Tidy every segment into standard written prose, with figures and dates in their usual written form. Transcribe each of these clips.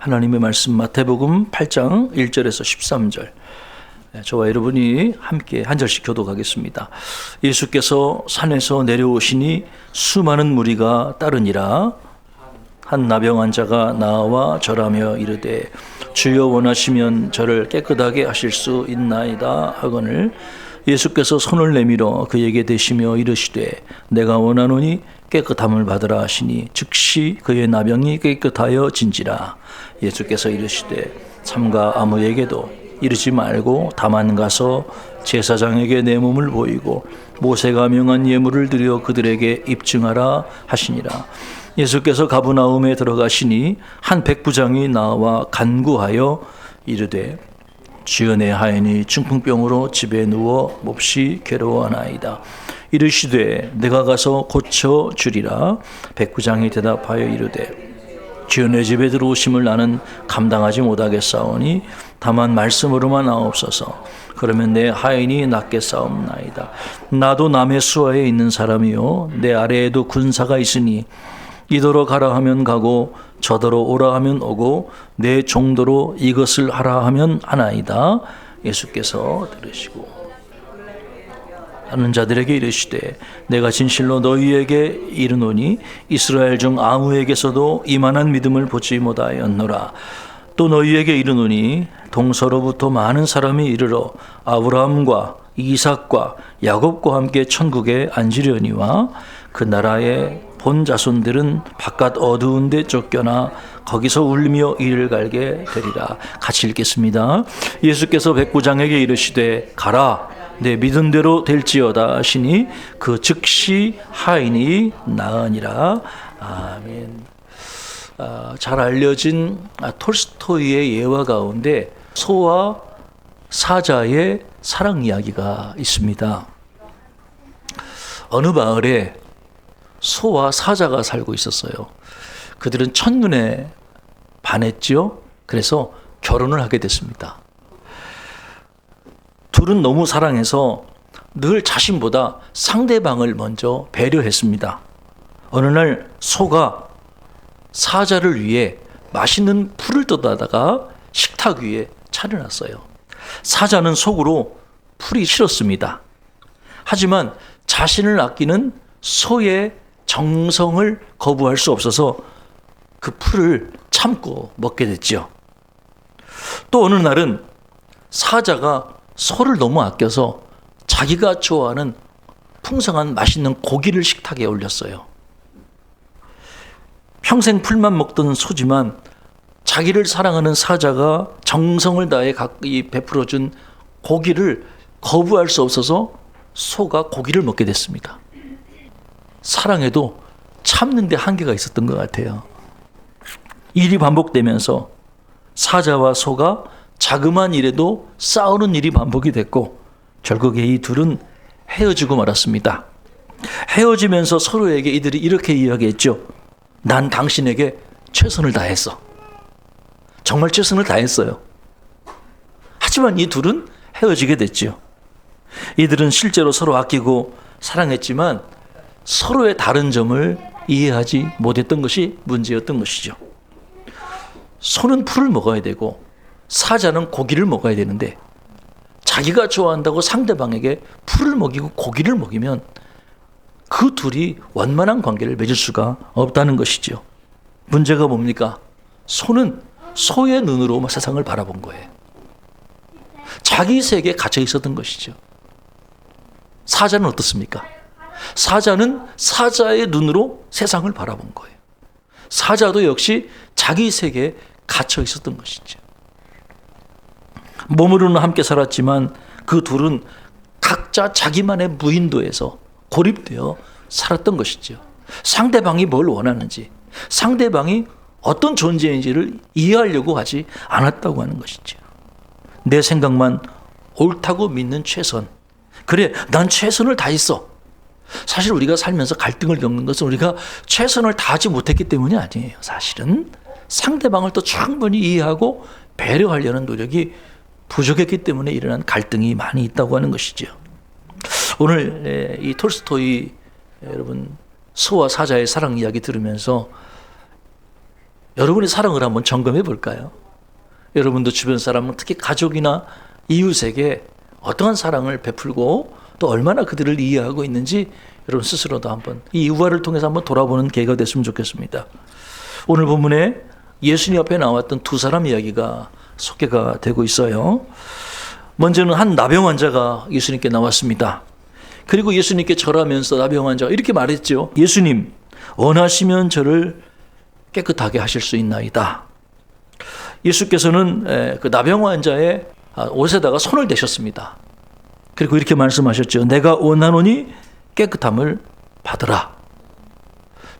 하나님의 말씀 마태복음 8장 1절에서 13절. 저와 여러분이 함께 한 절씩 교독하겠습니다. 예수께서 산에서 내려오시니 수많은 무리가 따르니라. 한 나병 자가 나와 절하며 이르되 주여 원하시면 저를 깨끗하게 하실 수 있나이다 하거늘 예수께서 손을 내밀어 그에게 대시며 이르시되 내가 원하노니 깨끗함을 받으라 하시니 즉시 그의 나병이 깨끗하여 진지라. 예수께서 이르시되 삼가 아무에게도 이르지 말고 다만 가서 제사장에게 내 몸을 보이고 모세가 명한 예물을 드려 그들에게 입증하라 하시니라. 예수께서 가브나움에 들어가시니 한 백부장이 나와 간구하여 이르되 주여 내 하인이 중풍병으로 집에 누워 몹시 괴로워하나이다. 이르시되 내가 가서 고쳐 주리라. 백부장이 대답하여 이르되 주여 내 집에 들어오심을 나는 감당하지 못하겠사오니 다만 말씀으로만 하옵소서. 그러면 내 하인이 낫겠사옵나이다. 나도 남의 수하에 있는 사람이요 내 아래에도 군사가 있으니 이더러 가라 하면 가고 저더러 오라 하면 오고 내 종도로 이것을 하라 하면 하나이다. 예수께서 들으시고 하는 자들에게 이르시되 내가 진실로 너희에게 이르노니 이스라엘 중 아무에게서도 이만한 믿음을 보지 못하였노라. 또 너희에게 이르노니 동서로부터 많은 사람이 이르러 아브라함과 이삭과 야곱과 함께 천국에 앉으려니와 그 나라의 본 자손들은 바깥 어두운 데 쫓겨나 거기서 울며 이를 갈게 되리라. 같이 읽겠습니다. 예수께서 백부장에게 이르시되 가라 내 믿은 대로 될지어다 하시니 그 즉시 하인이 나으니라. 아멘. 잘 알려진 톨스토이의 예화 가운데 소와 사자의 사랑 이야기가 있습니다. 어느 마을에 소와 사자가 살고 있었어요. 그들은 첫눈에 반했죠. 그래서 결혼을 하게 됐습니다. 둘은 너무 사랑해서 늘 자신보다 상대방을 먼저 배려했습니다. 어느 날 소가 사자를 위해 맛있는 풀을 떠다가 식탁 위에 차려놨어요. 사자는 속으로 풀이 싫었습니다. 하지만 자신을 아끼는 소의 정성을 거부할 수 없어서 그 풀을 참고 먹게 됐죠. 또 어느 날은 사자가 소를 너무 아껴서 자기가 좋아하는 풍성한 맛있는 고기를 식탁에 올렸어요. 평생 풀만 먹던 소지만 자기를 사랑하는 사자가 정성을 다해 가까이 베풀어준 고기를 거부할 수 없어서 소가 고기를 먹게 됐습니다. 사랑에도 참는 데 한계가 있었던 것 같아요. 일이 반복되면서 사자와 소가 자그마한 일에도 싸우는 일이 반복이 됐고 결국에 이 둘은 헤어지고 말았습니다. 헤어지면서 서로에게 이들이 이렇게 이야기했죠. 난 당신에게 최선을 다했어. 정말 최선을 다했어요. 하지만 이 둘은 헤어지게 됐죠. 이들은 실제로 서로 아끼고 사랑했지만 서로의 다른 점을 이해하지 못했던 것이 문제였던 것이죠. 소는 풀을 먹어야 되고 사자는 고기를 먹어야 되는데 자기가 좋아한다고 상대방에게 풀을 먹이고 고기를 먹이면 그 둘이 원만한 관계를 맺을 수가 없다는 것이죠. 문제가 뭡니까? 소는 소의 눈으로 세상을 바라본 거예요. 자기 세계에 갇혀 있었던 것이죠. 사자는 어떻습니까? 사자는 사자의 눈으로 세상을 바라본 거예요. 사자도 역시 자기 세계에 갇혀 있었던 것이죠. 몸으로는 함께 살았지만 그 둘은 각자 자기만의 무인도에서 고립되어 살았던 것이죠. 상대방이 뭘 원하는지, 상대방이 어떤 존재인지를 이해하려고 하지 않았다고 하는 것이죠. 내 생각만 옳다고 믿는 최선. 그래, 난 최선을 다했어. 사실 우리가 살면서 갈등을 겪는 것은 우리가 최선을 다하지 못했기 때문이 아니에요. 사실은 상대방을 또 충분히 이해하고 배려하려는 노력이 부족했기 때문에 일어난 갈등이 많이 있다고 하는 것이죠. 오늘 이 톨스토이 여러분 소와 사자의 사랑 이야기 들으면서 여러분의 사랑을 한번 점검해 볼까요? 여러분도 주변 사람, 특히 가족이나 이웃에게 어떠한 사랑을 베풀고 또 얼마나 그들을 이해하고 있는지 여러분 스스로도 한번 이 우화를 통해서 한번 돌아보는 계기가 됐으면 좋겠습니다. 오늘 본문에 예수님 앞에 나왔던 두 사람 이야기가 소개가 되고 있어요. 먼저는 한 나병 환자가 예수님께 나왔습니다. 그리고 예수님께 절하면서 나병 환자가 이렇게 말했죠. 예수님, 원하시면 저를 깨끗하게 하실 수 있나이다. 예수께서는 그 나병 환자의 옷에다가 손을 대셨습니다. 그리고 이렇게 말씀하셨죠. 내가 원하노니 깨끗함을 받으라.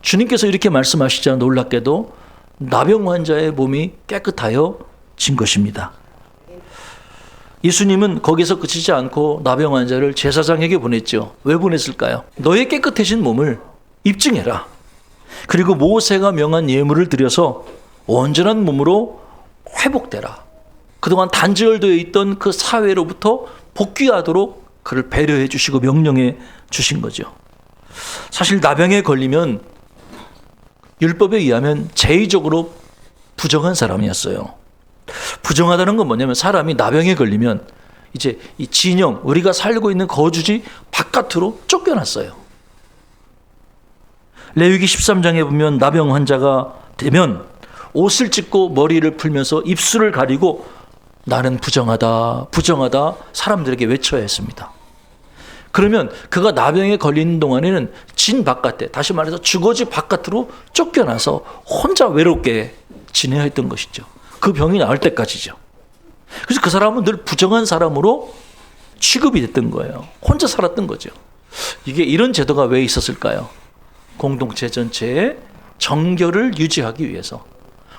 주님께서 이렇게 말씀하시자 놀랍게도 나병 환자의 몸이 깨끗하여 진 것입니다. 예수님은 거기서 그치지 않고 나병 환자를 제사장에게 보냈죠. 왜 보냈을까요? 너의 깨끗해진 몸을 입증해라. 그리고 모세가 명한 예물을 드려서 온전한 몸으로 회복되라. 그동안 단절되어 있던 그 사회로부터 복귀하도록 그를 배려해 주시고 명령해 주신 거죠. 사실 나병에 걸리면 율법에 의하면 제의적으로 부정한 사람이었어요. 부정하다는 건 뭐냐면 사람이 나병에 걸리면 이제 이 진영, 우리가 살고 있는 거주지 바깥으로 쫓겨났어요. 레위기 13장에 보면 나병 환자가 되면 옷을 찢고 머리를 풀면서 입술을 가리고 나는 부정하다, 부정하다 사람들에게 외쳐야 했습니다. 그러면 그가 나병에 걸리는 동안에는 진 바깥에, 다시 말해서 주거지 바깥으로 쫓겨나서 혼자 외롭게 지내야 했던 것이죠. 그 병이 나을 때까지죠. 그래서 그 사람은 늘 부정한 사람으로 취급이 됐던 거예요. 혼자 살았던 거죠. 이게 이런 제도가 왜 있었을까요? 공동체 전체의 정결을 유지하기 위해서,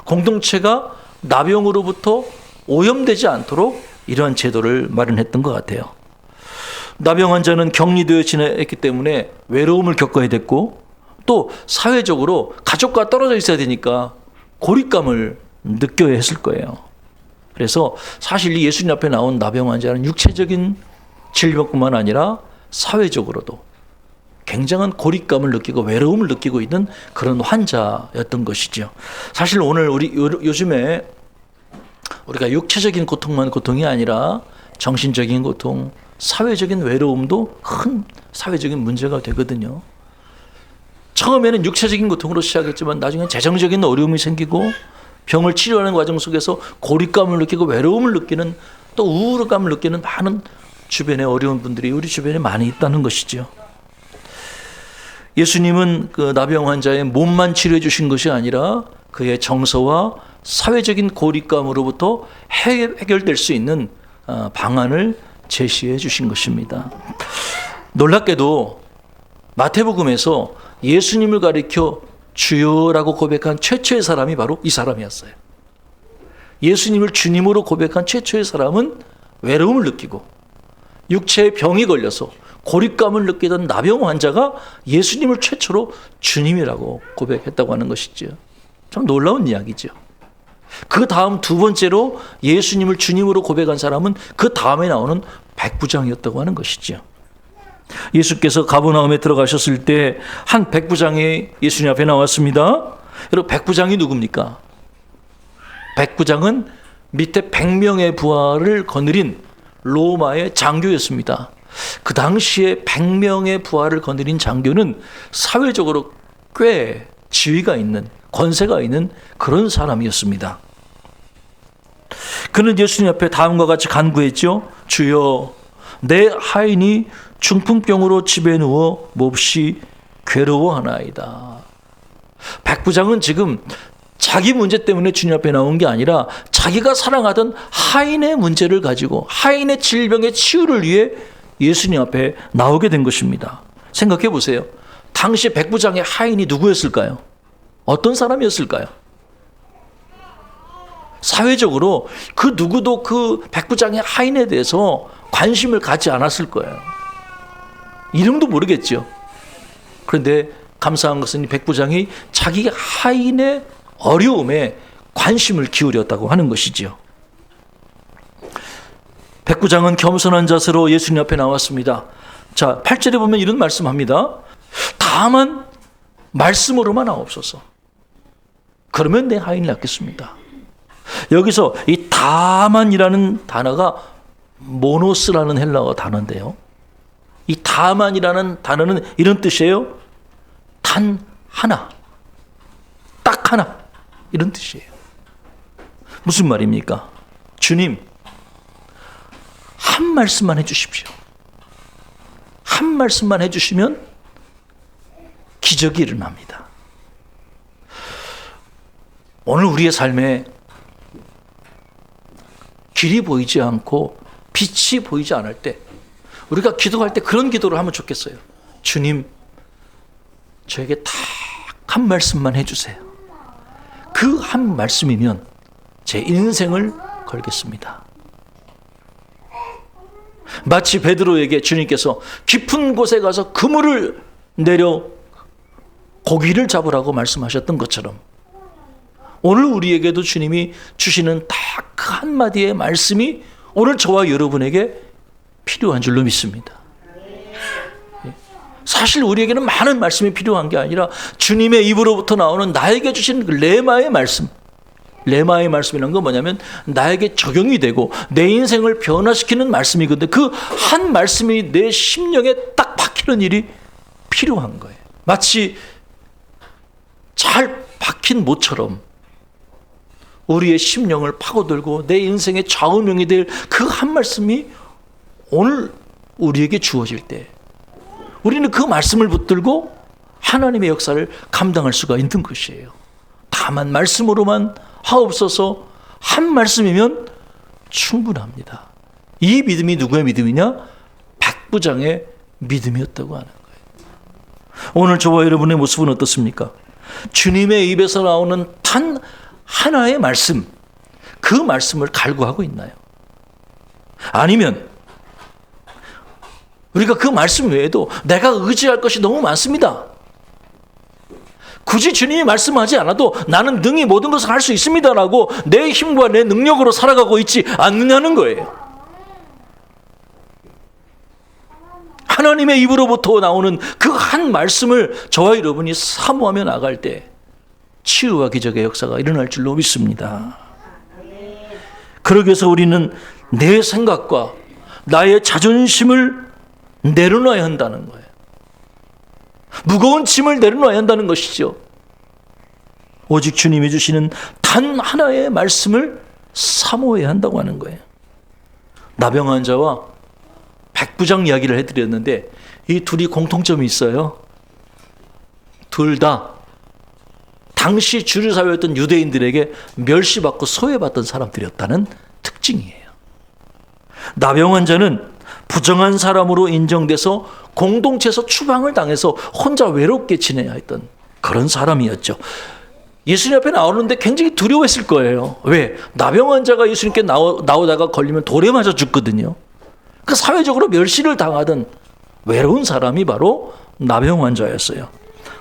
공동체가 나병으로부터 오염되지 않도록 이러한 제도를 마련했던 것 같아요. 나병 환자는 격리되어 지냈기 때문에 외로움을 겪어야 됐고, 또 사회적으로 가족과 떨어져 있어야 되니까 고립감을 느껴야 했을 거예요. 그래서 사실 이 예수님 앞에 나온 나병 환자는 육체적인 질병뿐만 아니라 사회적으로도 굉장한 고립감을 느끼고 외로움을 느끼고 있는 그런 환자였던 것이죠. 사실 오늘 요즘에 우리가 육체적인 고통만 고통이 아니라 정신적인 고통, 사회적인 외로움도 큰 사회적인 문제가 되거든요. 처음에는 육체적인 고통으로 시작했지만 나중에 재정적인 어려움이 생기고 병을 치료하는 과정 속에서 고립감을 느끼고 외로움을 느끼는, 또 우울감을 느끼는 많은 주변에 어려운 분들이 우리 주변에 많이 있다는 것이죠. 예수님은 그 나병 환자의 몸만 치료해 주신 것이 아니라 그의 정서와 사회적인 고립감으로부터 해결될 수 있는 방안을 제시해 주신 것입니다. 놀랍게도 마태복음에서 예수님을 가리켜 주여라고 고백한 최초의 사람이 바로 이 사람이었어요. 예수님을 주님으로 고백한 최초의 사람은 외로움을 느끼고 육체의 병이 걸려서 고립감을 느끼던 나병 환자가 예수님을 최초로 주님이라고 고백했다고 하는 것이죠. 참 놀라운 이야기죠. 그 다음 두 번째로 예수님을 주님으로 고백한 사람은 그 다음에 나오는 백부장이었다고 하는 것이죠. 예수께서 가버나움에 들어가셨을 때 한 백부장이 예수님 앞에 나왔습니다. 여러분, 백부장이 누굽니까? 백부장은 밑에 100명의 부하를 거느린 로마의 장교였습니다. 그 당시에 100명의 부하를 거느린 장교는 사회적으로 꽤 지위가 있는, 권세가 있는 그런 사람이었습니다. 그는 예수님 앞에 다음과 같이 간구했죠. 주여, 내 하인이 중풍병으로 집에 누워 몹시 괴로워하나이다. 백부장은 지금 자기 문제 때문에 주님 앞에 나온 게 아니라 자기가 사랑하던 하인의 문제를 가지고 하인의 질병의 치유를 위해 예수님 앞에 나오게 된 것입니다. 생각해 보세요. 당시 백부장의 하인이 누구였을까요? 어떤 사람이었을까요? 사회적으로 그 누구도 그 백부장의 하인에 대해서 관심을 갖지 않았을 거예요. 이름도 모르겠죠. 그런데 감사한 것은 이 백부장이 자기 하인의 어려움에 관심을 기울였다고 하는 것이죠. 백부장은 겸손한 자세로 예수님 앞에 나왔습니다. 자, 8절에 보면 이런 말씀합니다. 다만 말씀으로만 하옵소서. 그러면 내 하인이 낫겠습니다. 여기서 이 다만이라는 단어가 모노스라는 헬라어 단어인데요. 이 다만이라는 단어는 이런 뜻이에요. 단 하나, 딱 하나, 이런 뜻이에요. 무슨 말입니까? 주님, 한 말씀만 해주십시오. 한 말씀만 해주시면 기적이 일어납니다. 오늘 우리의 삶에 길이 보이지 않고 빛이 보이지 않을 때 우리가 기도할 때 그런 기도를 하면 좋겠어요. 주님, 저에게 딱 한 말씀만 해주세요. 그 한 말씀이면 제 인생을 걸겠습니다. 마치 베드로에게 주님께서 깊은 곳에 가서 그물을 내려 고기를 잡으라고 말씀하셨던 것처럼 오늘 우리에게도 주님이 주시는 딱 그 한마디의 말씀이 오늘 저와 여러분에게 필요한 줄로 믿습니다. 사실 우리에게는 많은 말씀이 필요한 게 아니라 주님의 입으로부터 나오는 나에게 주신 그 레마의 말씀. 레마의 말씀이라는 건 뭐냐면 나에게 적용이 되고 내 인생을 변화시키는 말씀이거든요. 그 한 말씀이 내 심령에 딱 박히는 일이 필요한 거예요. 마치 잘 박힌 못처럼 우리의 심령을 파고들고 내 인생의 좌우명이 될 그 한 말씀이 오늘 우리에게 주어질 때 우리는 그 말씀을 붙들고 하나님의 역사를 감당할 수가 있는 것이에요. 다만 말씀으로만 하옵소서 한 말씀이면 충분합니다. 이 믿음이 누구의 믿음이냐? 백부장의 믿음이었다고 하는 거예요. 오늘 저와 여러분의 모습은 어떻습니까? 주님의 입에서 나오는 단 하나의 말씀, 그 말씀을 갈구하고 있나요? 아니면 우리가 그 말씀 외에도 내가 의지할 것이 너무 많습니다. 굳이 주님이 말씀하지 않아도 나는 능히 모든 것을 할 수 있습니다라고 내 힘과 내 능력으로 살아가고 있지 않느냐는 거예요. 하나님의 입으로부터 나오는 그 한 말씀을 저와 여러분이 사모하며 나갈 때 치유와 기적의 역사가 일어날 줄로 믿습니다. 그러기 위해서 우리는 내 생각과 나의 자존심을 내려놔야 한다는 거예요. 무거운 짐을 내려놔야 한다는 것이죠. 오직 주님이 주시는 단 하나의 말씀을 사모해야 한다고 하는 거예요. 나병 환자와 백부장 이야기를 해드렸는데 이 둘이 공통점이 있어요. 둘 다 당시 주류사회였던 유대인들에게 멸시받고 소외받던 사람들이었다는 특징이에요. 나병 환자는 부정한 사람으로 인정돼서 공동체에서 추방을 당해서 혼자 외롭게 지내야 했던 그런 사람이었죠. 예수님 앞에 나오는데 굉장히 두려워했을 거예요. 왜? 나병 환자가 예수님께 나오다가 걸리면 돌에 맞아 죽거든요. 그 사회적으로 멸시를 당하던 외로운 사람이 바로 나병 환자였어요.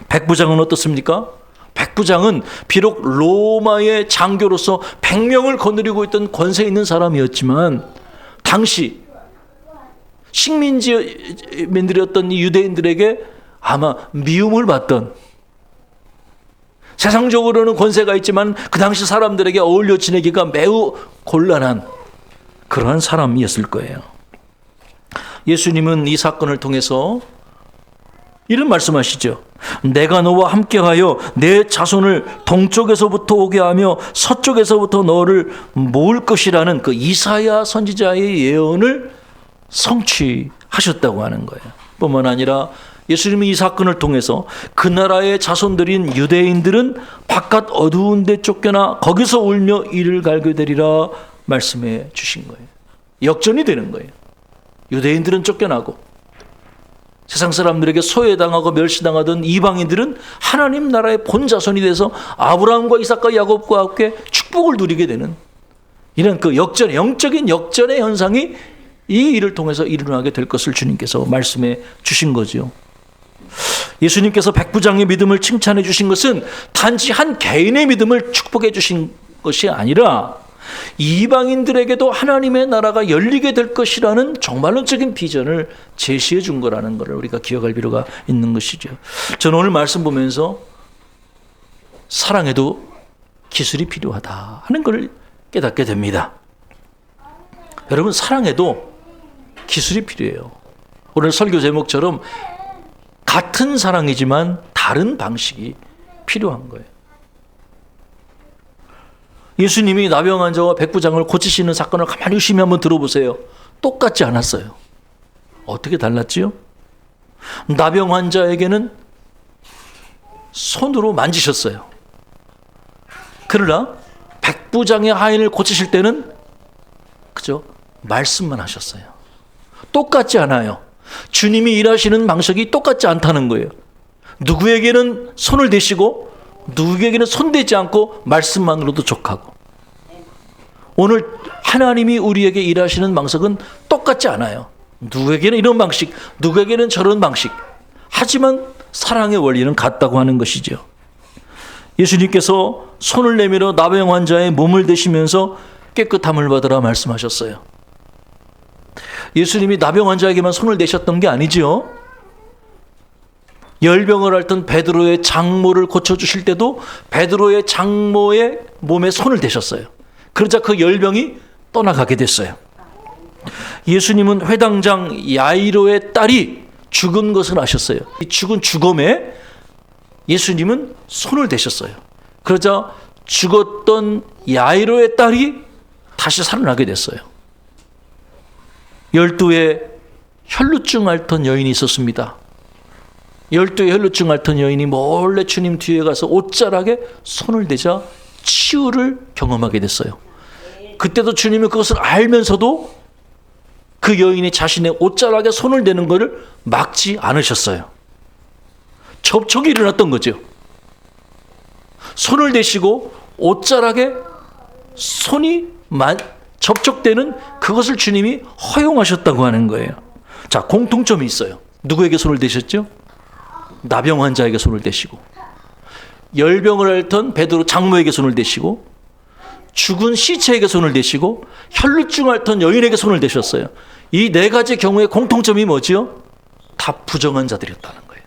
백부장은 어떻습니까? 백부장은 비록 로마의 장교로서 100명을 거느리고 있던 권세 있는 사람이었지만 당시 식민지민들이었던 이 유대인들에게 아마 미움을 받던, 세상적으로는 권세가 있지만 그 당시 사람들에게 어울려 지내기가 매우 곤란한 그러한 사람이었을 거예요. 예수님은 이 사건을 통해서 이런 말씀하시죠. 내가 너와 함께하여 내 자손을 동쪽에서부터 오게 하며 서쪽에서부터 너를 모을 것이라는 그 이사야 선지자의 예언을 성취하셨다고 하는 거예요. 뿐만 아니라 예수님이 이 사건을 통해서 그 나라의 자손들인 유대인들은 바깥 어두운 데 쫓겨나 거기서 울며 이를 갈게 되리라 말씀해 주신 거예요. 역전이 되는 거예요. 유대인들은 쫓겨나고 세상 사람들에게 소외당하고 멸시당하던 이방인들은 하나님 나라의 본자손이 돼서 아브라함과 이삭과 야곱과 함께 축복을 누리게 되는 이런 그 역전, 영적인 역전의 현상이 이 일을 통해서 일어나게 될 것을 주님께서 말씀해 주신 거죠. 예수님께서 백부장의 믿음을 칭찬해 주신 것은 단지 한 개인의 믿음을 축복해 주신 것이 아니라 이방인들에게도 하나님의 나라가 열리게 될 것이라는 종말론적인 비전을 제시해 준 거라는 것을 우리가 기억할 필요가 있는 것이죠. 저는 오늘 말씀 보면서 사랑에도 기술이 필요하다 하는 걸 깨닫게 됩니다. 여러분, 사랑에도 기술이 필요해요. 오늘 설교 제목처럼 같은 사랑이지만 다른 방식이 필요한 거예요. 예수님이 나병 환자와 백부장을 고치시는 사건을 가만히 유심히 한번 들어보세요. 똑같지 않았어요. 어떻게 달랐지요? 나병 환자에게는 손으로 만지셨어요. 그러나 백부장의 하인을 고치실 때는 그저 말씀만 하셨어요. 똑같지 않아요. 주님이 일하시는 방식이 똑같지 않다는 거예요. 누구에게는 손을 대시고 누구에게는 손대지 않고 말씀만으로도 족하고. 오늘 하나님이 우리에게 일하시는 방식은 똑같지 않아요. 누구에게는 이런 방식, 누구에게는 저런 방식. 하지만 사랑의 원리는 같다고 하는 것이죠. 예수님께서 손을 내밀어 나병 환자의 몸을 대시면서 깨끗함을 받으라 말씀하셨어요. 예수님이 나병 환자에게만 손을 대셨던 게 아니지요. 열병을 앓던 베드로의 장모를 고쳐주실 때도 베드로의 장모의 몸에 손을 대셨어요. 그러자 그 열병이 떠나가게 됐어요. 예수님은 회당장 야이로의 딸이 죽은 것을 아셨어요. 이 죽은 죽음에 예수님은 손을 대셨어요. 그러자 죽었던 야이로의 딸이 다시 살아나게 됐어요. 12의 혈루증 앓던 여인이 있었습니다. 12의 혈루증 앓던 여인이 몰래 주님 뒤에 가서 옷자락에 손을 대자 치유를 경험하게 됐어요. 그때도 주님은 그것을 알면서도 그 여인이 자신의 옷자락에 손을 대는 것을 막지 않으셨어요. 접촉이 일어났던 거죠. 손을 대시고 옷자락에 손이 접촉되는 그것을 주님이 허용하셨다고 하는 거예요. 자, 공통점이 있어요. 누구에게 손을 대셨죠? 나병 환자에게 손을 대시고, 열병을 앓던 베드로 장모에게 손을 대시고, 죽은 시체에게 손을 대시고, 혈루증 앓던 여인에게 손을 대셨어요. 이 네 가지 경우의 공통점이 뭐지요? 다 부정한 자들이었다는 거예요.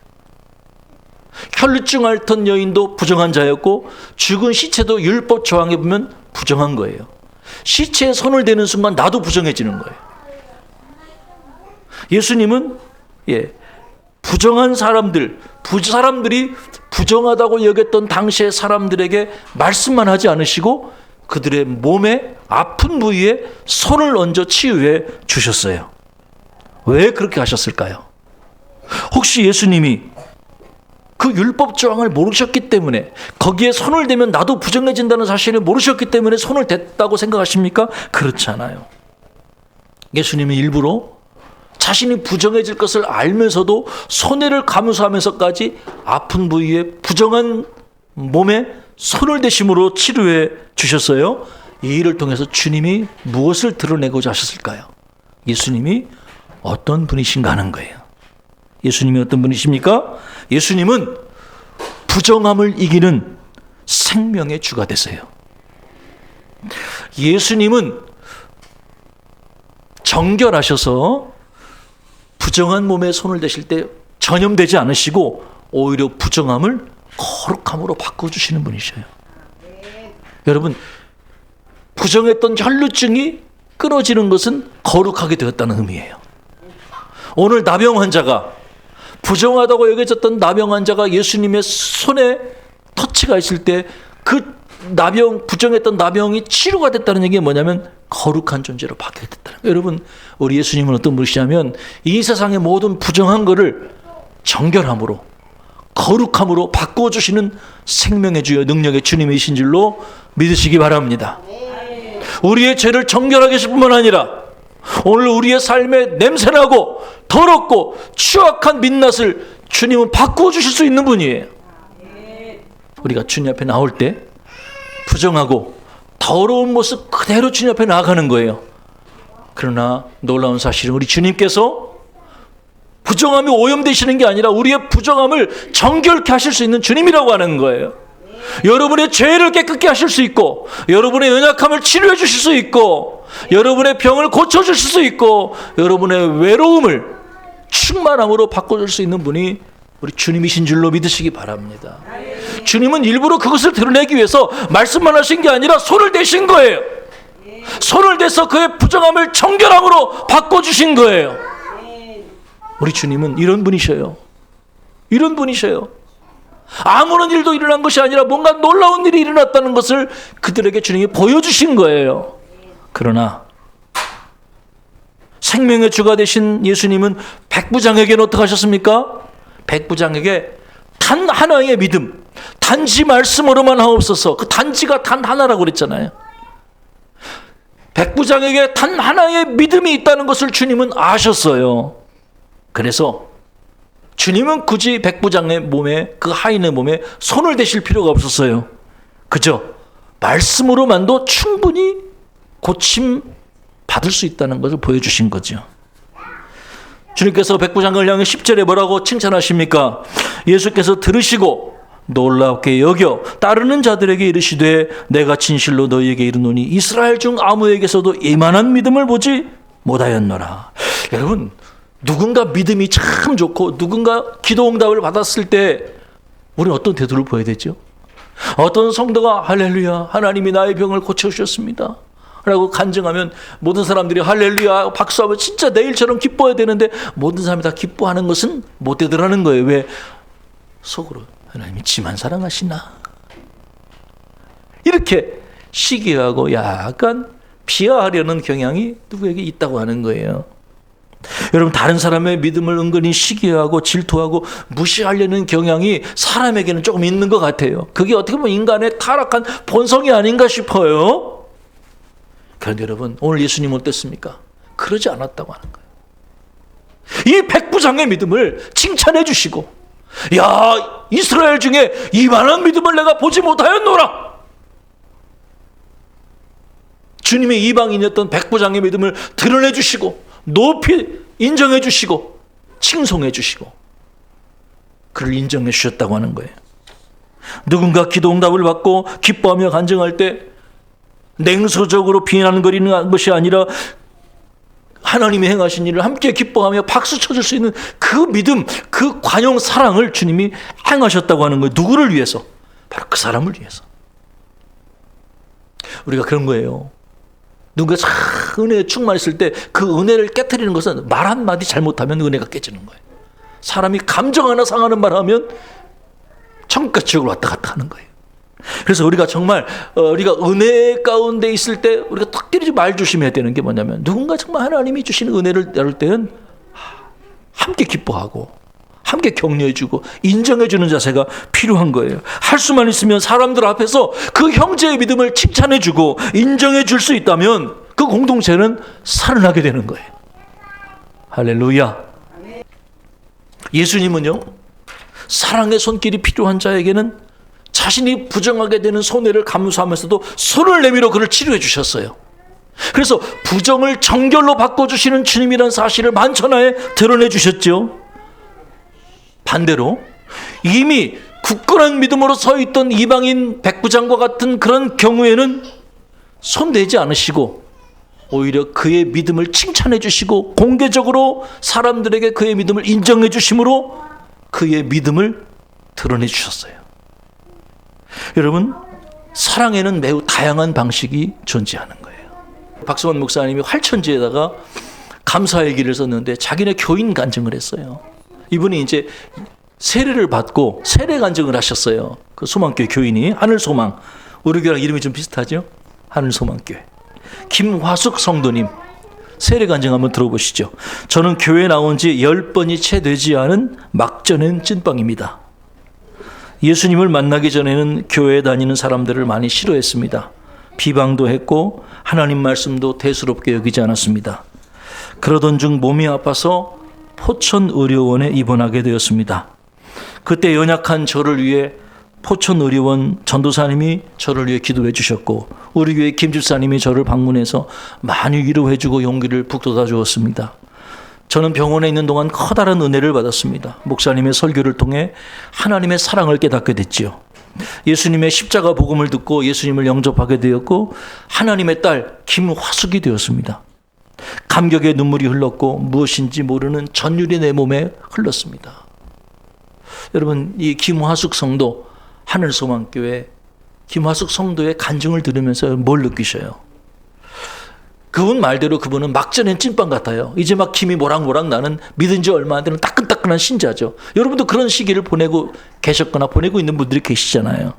혈루증 앓던 여인도 부정한 자였고, 죽은 시체도 율법 조항에 보면 부정한 거예요. 시체에 손을 대는 순간 나도 부정해지는 거예요. 예수님은 부정한 사람들이 부정하다고 여겼던 당시의 사람들에게 말씀만 하지 않으시고 그들의 몸에 아픈 부위에 손을 얹어 치유해 주셨어요. 왜 그렇게 하셨을까요? 혹시 예수님이 그 율법 조항을 모르셨기 때문에, 거기에 손을 대면 나도 부정해진다는 사실을 모르셨기 때문에 손을 댔다고 생각하십니까? 그렇지 않아요. 예수님은 일부러 자신이 부정해질 것을 알면서도 손해를 감수하면서까지 아픈 부위에 부정한 몸에 손을 대심으로 치료해 주셨어요. 이 일을 통해서 주님이 무엇을 드러내고자 하셨을까요? 예수님이 어떤 분이신가 하는 거예요. 예수님이 어떤 분이십니까? 예수님은 부정함을 이기는 생명의 주가 되세요. 예수님은 정결하셔서 부정한 몸에 손을 대실 때 전염되지 않으시고 오히려 부정함을 거룩함으로 바꿔주시는 분이셔요. 여러분, 부정했던 혈루증이 끊어지는 것은 거룩하게 되었다는 의미예요. 오늘 나병 환자가, 부정하다고 여겨졌던 나병 환자가 예수님의 손에 터치가 있을 때 그 부정했던 나병이 치료가 됐다는 얘기가 뭐냐면 거룩한 존재로 바뀌게 됐다는 거예요. 여러분, 우리 예수님은 어떤 분이시냐면 이 세상의 모든 부정한 것을 정결함으로, 거룩함으로 바꿔주시는 생명의 주여 능력의 주님이신 줄로 믿으시기 바랍니다. 우리의 죄를 정결하게 하실 뿐만 아니라 오늘 우리의 삶에 냄새나고 더럽고 추악한 민낯을 주님은 바꿔주실 수 있는 분이에요. 우리가 주님 앞에 나올 때 부정하고 더러운 모습 그대로 주님 앞에 나아가는 거예요. 그러나 놀라운 사실은 우리 주님께서 부정함이 오염되시는 게 아니라 우리의 부정함을 정결케 하실 수 있는 주님이라고 하는 거예요. 여러분의 죄를 깨끗게 하실 수 있고, 여러분의 연약함을 치료해 주실 수 있고, 여러분의 병을 고쳐주실 수 있고, 여러분의 외로움을 충만함으로 바꿔줄 수 있는 분이 우리 주님이신 줄로 믿으시기 바랍니다. 주님은 일부러 그것을 드러내기 위해서 말씀만 하신 게 아니라 손을 대신 거예요. 손을 대서 그의 부정함을 정결함으로 바꿔주신 거예요. 우리 주님은 이런 분이셔요. 이런 분이셔요. 아무런 일도 일어난 것이 아니라 뭔가 놀라운 일이 일어났다는 것을 그들에게 주님이 보여주신 거예요. 그러나 생명의 주가 되신 예수님은 백부장에게는 어떻게 하셨습니까? 백부장에게 단 하나의 믿음, 단지 말씀으로만 하옵소서. 그 단지가 단 하나라고 그랬잖아요. 백부장에게 단 하나의 믿음이 있다는 것을 주님은 아셨어요. 그래서 주님은 굳이 백부장의 몸에, 그 하인의 몸에 손을 대실 필요가 없었어요. 그저 말씀으로만도 충분히 고침 받을 수 있다는 것을 보여주신 거죠. 주님께서 백부장을 향해 10절에 뭐라고 칭찬하십니까? 예수께서 들으시고 놀랍게 여겨 따르는 자들에게 이르시되 내가 진실로 너희에게 이르노니 이스라엘 중 아무에게서도 이만한 믿음을 보지 못하였노라. 여러분, 누군가 믿음이 참 좋고 누군가 기도 응답을 받았을 때 우리는 어떤 태도를 보여야 되죠? 어떤 성도가 할렐루야 하나님이 나의 병을 고쳐주셨습니다 라고 간증하면 모든 사람들이 할렐루야 박수하면 진짜 내일처럼 기뻐해야 되는데 모든 사람이 다 기뻐하는 것은 못 되더라는 거예요. 왜? 속으로 하나님이 지만 사랑하시나? 이렇게 시기하고 약간 비하하려는 경향이 누구에게 있다고 하는 거예요. 여러분, 다른 사람의 믿음을 은근히 시기하고 질투하고 무시하려는 경향이 사람에게는 조금 있는 것 같아요. 그게 어떻게 보면 인간의 타락한 본성이 아닌가 싶어요. 그런데 여러분, 오늘 예수님 어땠습니까? 그러지 않았다고 하는 거예요. 이 백부장의 믿음을 칭찬해 주시고, 야, 이스라엘 중에 이만한 믿음을 내가 보지 못하였노라. 주님의 이방인이었던 백부장의 믿음을 드러내 주시고 높이 인정해 주시고 칭송해 주시고 그를 인정해 주셨다고 하는 거예요. 누군가 기도 응답을 받고 기뻐하며 간증할 때 냉소적으로 비난거리는 것이 아니라 하나님이 행하신 일을 함께 기뻐하며 박수 쳐줄 수 있는 그 믿음, 그 관용 사랑을 주님이 행하셨다고 하는 거예요. 누구를 위해서? 바로 그 사람을 위해서. 우리가 그런 거예요. 누가 참 은혜에 충만했을 때 그 은혜를 깨트리는 것은 말 한마디 잘못하면 은혜가 깨지는 거예요. 사람이 감정 하나 상하는 말 하면 천국과 지옥을 왔다 갔다 하는 거예요. 그래서 우리가 정말 우리가 은혜 가운데 있을 때 우리가 특별히 말 조심해야 되는 게 뭐냐면 누군가 정말 하나님이 주시는 은혜를 나눌 때는 함께 기뻐하고 함께 격려해주고 인정해주는 자세가 필요한 거예요. 할 수만 있으면 사람들 앞에서 그 형제의 믿음을 칭찬해주고 인정해줄 수 있다면 그 공동체는 살아나게 되는 거예요. 할렐루야. 예수님은요, 사랑의 손길이 필요한 자에게는 자신이 부정하게 되는 손해를 감수하면서도 손을 내밀어 그를 치료해 주셨어요. 그래서 부정을 정결로 바꿔주시는 주님이라는 사실을 만천하에 드러내 주셨죠. 반대로 이미 굳건한 믿음으로 서 있던 이방인 백부장과 같은 그런 경우에는 손대지 않으시고 오히려 그의 믿음을 칭찬해 주시고 공개적으로 사람들에게 그의 믿음을 인정해 주심으로 그의 믿음을 드러내 주셨어요. 여러분, 사랑에는 매우 다양한 방식이 존재하는 거예요. 박수원 목사님이 활천지에다가 감사일기를 썼는데 자기네 교인 간증을 했어요. 이분이 이제 세례를 받고 세례 간증을 하셨어요. 그 소망교회 교인이 하늘소망, 우리 교회랑 이름이 좀 비슷하죠? 하늘소망교회 김화숙 성도님 세례 간증 한번 들어보시죠. 저는 교회 나온 지 10번이 채 되지 않은 막전엔 찐빵입니다. 예수님을 만나기 전에는 교회에 다니는 사람들을 많이 싫어했습니다. 비방도 했고 하나님 말씀도 대수롭게 여기지 않았습니다. 그러던 중 몸이 아파서 포천의료원에 입원하게 되었습니다. 그때 연약한 저를 위해 포천의료원 전도사님이 저를 위해 기도해 주셨고 우리 교회 김집사님이 저를 방문해서 많이 위로해 주고 용기를 북돋아 주었습니다. 저는 병원에 있는 동안 커다란 은혜를 받았습니다. 목사님의 설교를 통해 하나님의 사랑을 깨닫게 됐지요. 예수님의 십자가 복음을 듣고 예수님을 영접하게 되었고 하나님의 딸 김화숙이 되었습니다. 감격의 눈물이 흘렀고 무엇인지 모르는 전율이 내 몸에 흘렀습니다. 여러분, 이 김화숙 성도 하늘소망교회 김화숙 성도의 간증을 들으면서 뭘 느끼셔요? 그분 말대로 그분은 막 전엔 찐빵 같아요. 이제 막 김이 모락모락 나는 믿은 지 얼마 안 되는 따끈따끈한 신자죠. 여러분도 그런 시기를 보내고 계셨거나 보내고 있는 분들이 계시잖아요.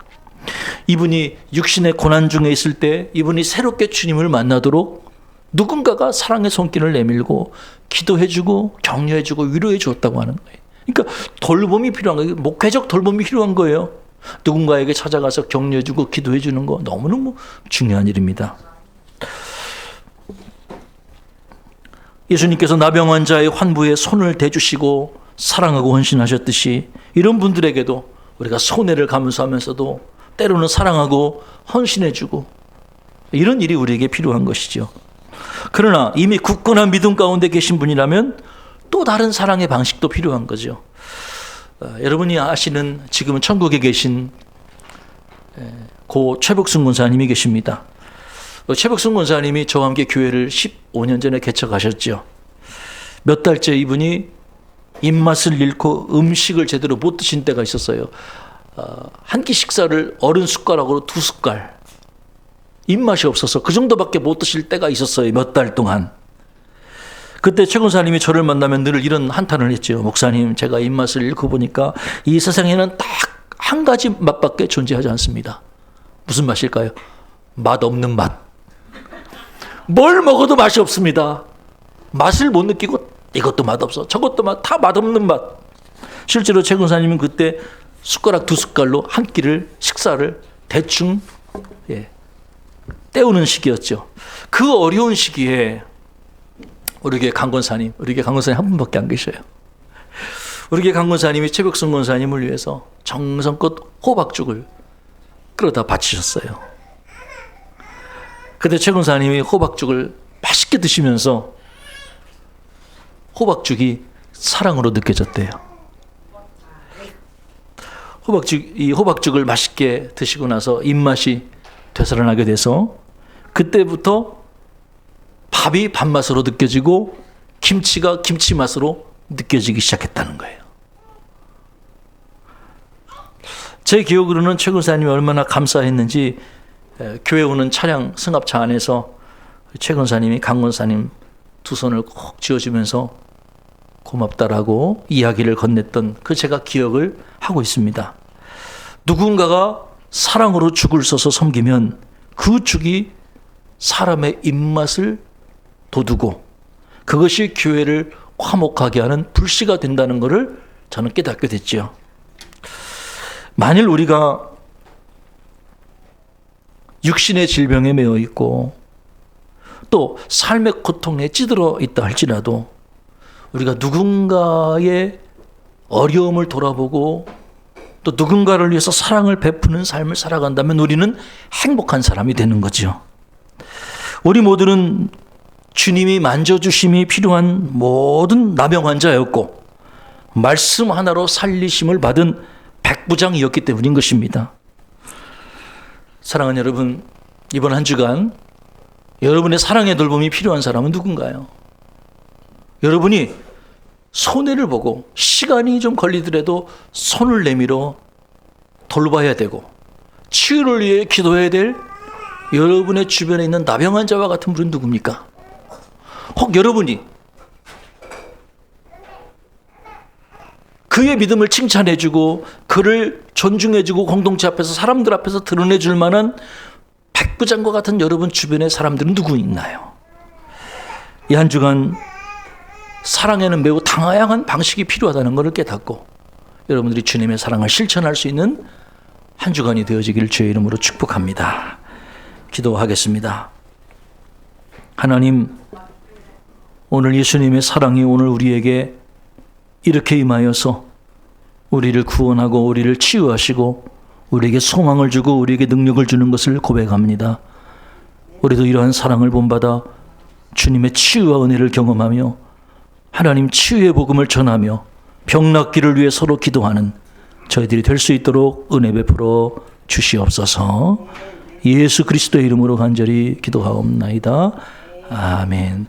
이분이 육신의 고난 중에 있을 때 이분이 새롭게 주님을 만나도록 누군가가 사랑의 손길을 내밀고 기도해주고 격려해주고 위로해주었다고 하는 거예요. 그러니까 돌봄이 필요한 거예요. 목회적 돌봄이 필요한 거예요. 누군가에게 찾아가서 격려해주고 기도해주는 거 너무너무 중요한 일입니다. 예수님께서 나병 환자의 환부에 손을 대주시고 사랑하고 헌신하셨듯이 이런 분들에게도 우리가 손해를 감수하면서도 때로는 사랑하고 헌신해주고 이런 일이 우리에게 필요한 것이죠. 그러나 이미 굳건한 믿음 가운데 계신 분이라면 또 다른 사랑의 방식도 필요한 거죠. 여러분이 아시는 지금은 천국에 계신 고 최복순 권사님이 계십니다. 최복순 권사님이 저와 함께 교회를 15년 전에 개척하셨죠. 몇 달째 이분이 입맛을 잃고 음식을 제대로 못 드신 때가 있었어요. 한 끼 식사를 어른 숟가락으로 2숟갈. 입맛이 없어서 그 정도밖에 못 드실 때가 있었어요. 몇 달 동안. 그때 최 권사님이 저를 만나면 늘 이런 한탄을 했죠. 목사님, 제가 입맛을 잃고 보니까 이 세상에는 딱 한 가지 맛밖에 존재하지 않습니다. 무슨 맛일까요? 맛없는 맛. 뭘 먹어도 맛이 없습니다. 맛을 못 느끼고 이것도 맛없어, 저것도 다 맛없는 맛. 실제로 최 권사님은 그때 숟가락 2숟갈로 한 끼를 식사를 대충 때우는 시기였죠. 그 어려운 시기에 우리 교회 강 권사님 한 분밖에 안 계셔요. 우리 교회 강 권사님이 최백순 권사님을 위해서 정성껏 호박죽을 끓여다 바치셨어요. 그때 최 권사님이 호박죽을 맛있게 드시면서 호박죽이 사랑으로 느껴졌대요. 이 호박죽을 맛있게 드시고 나서 입맛이 되살아나게 돼서 그때부터 밥이 밥맛으로 느껴지고 김치가 김치 맛으로 느껴지기 시작했다는 거예요. 제 기억으로는 최 권사님이 얼마나 감사했는지 교회 오는 차량 승합차 안에서 최 권사님이 강 권사님 두 손을 꼭 쥐어주면서 고맙다라고 이야기를 건넸던 그 제가 기억을 하고 있습니다. 누군가가 사랑으로 죽을 써서 섬기면 그 죽이 사람의 입맛을 돋우고 그것이 교회를 화목하게 하는 불씨가 된다는 것을 저는 깨닫게 됐죠. 만일 우리가 육신의 질병에 매여 있고 또 삶의 고통에 찌들어 있다 할지라도 우리가 누군가의 어려움을 돌아보고 또 누군가를 위해서 사랑을 베푸는 삶을 살아간다면 우리는 행복한 사람이 되는 거죠. 우리 모두는 주님이 만져주심이 필요한 모든 나병 환자였고 말씀 하나로 살리심을 받은 백부장이었기 때문인 것입니다. 사랑하는 여러분, 이번 한 주간 여러분의 사랑의 돌봄이 필요한 사람은 누군가요? 여러분이 손해를 보고 시간이 좀 걸리더라도 손을 내밀어 돌봐야 되고 치유를 위해 기도해야 될 여러분의 주변에 있는 나병 환자와 같은 분은 누굽니까? 혹 여러분이 그의 믿음을 칭찬해주고 그를 존중해주고 공동체 앞에서 사람들 앞에서 드러내줄 만한 백부장과 같은 여러분 주변의 사람들은 누구 있나요? 이 한 주간 사랑에는 매우 다양한 방식이 필요하다는 것을 깨닫고 여러분들이 주님의 사랑을 실천할 수 있는 한 주간이 되어지기를 주의 이름으로 축복합니다. 기도하겠습니다. 하나님, 오늘 예수님의 사랑이 오늘 우리에게 이렇게 임하여서 우리를 구원하고 우리를 치유하시고 우리에게 소망을 주고 우리에게 능력을 주는 것을 고백합니다. 우리도 이러한 사랑을 본받아 주님의 치유와 은혜를 경험하며 하나님 치유의 복음을 전하며 병 낫기를 위해 서로 기도하는 저희들이 될 수 있도록 은혜 베풀어 주시옵소서. 예수 그리스도의 이름으로 간절히 기도하옵나이다. 아멘.